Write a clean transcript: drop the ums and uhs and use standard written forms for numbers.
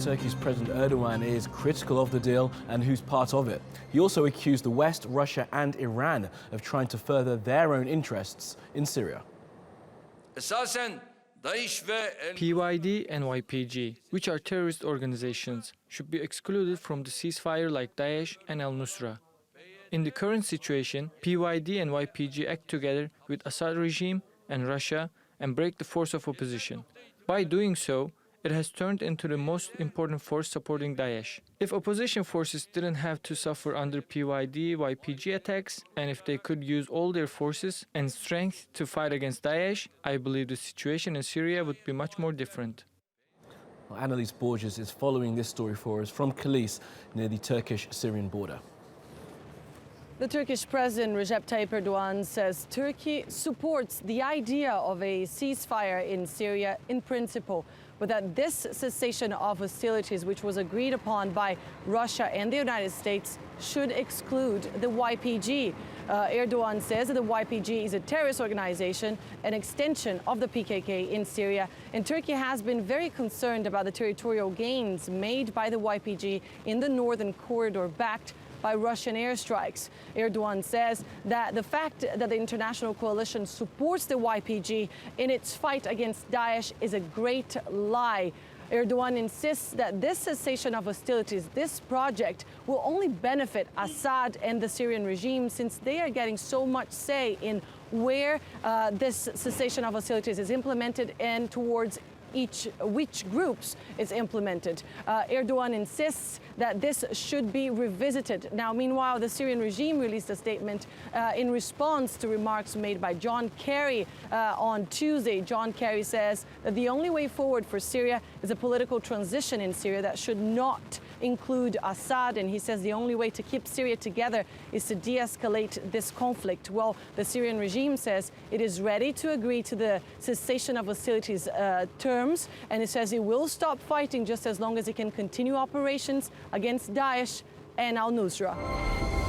Turkey's President Erdogan is critical of the deal and who's part of it. He also accused the West, Russia and Iran of trying to further their own interests in Syria. PYD and YPG, which are terrorist organizations, should be excluded from the ceasefire like Daesh and al-Nusra. In the current situation, PYD and YPG act together with Assad regime and Russia and break the force of opposition. By doing so, it has turned into the most important force supporting Daesh. If opposition forces didn't have to suffer under PYD, YPG attacks, and if they could use all their forces and strength to fight against Daesh, I believe the situation in Syria would be much more different. Well, Anelise Borges is following this story for us from Kilis near the Turkish-Syrian border. The Turkish President Recep Tayyip Erdogan says Turkey supports the idea of a ceasefire in Syria in principle, but that this cessation of hostilities, which was agreed upon by Russia and the United States, should exclude the YPG. Erdogan says that the YPG is a terrorist organization, an extension of the PKK in Syria, and Turkey has been very concerned about the territorial gains made by the YPG in the northern corridor, backed by Russian airstrikes. Erdogan says that the fact that the international coalition supports the YPG in its fight against Daesh is a great lie. Erdogan insists that this cessation of hostilities, this project, will only benefit Assad and the Syrian regime, since they are getting so much say in where this cessation of hostilities is implemented and towards which groups is implemented. Erdogan insists that this should be revisited. Now, meanwhile, the Syrian regime released a statement in response to remarks made by John Kerry on Tuesday. John Kerry says that the only way forward for Syria is a political transition in Syria that should not include Assad, and he says the only way to keep Syria together is to de-escalate this conflict. Well, the Syrian regime says it is ready to agree to the cessation of hostilities terms, and it says it will stop fighting just as long as it can continue operations against Daesh and al-Nusra.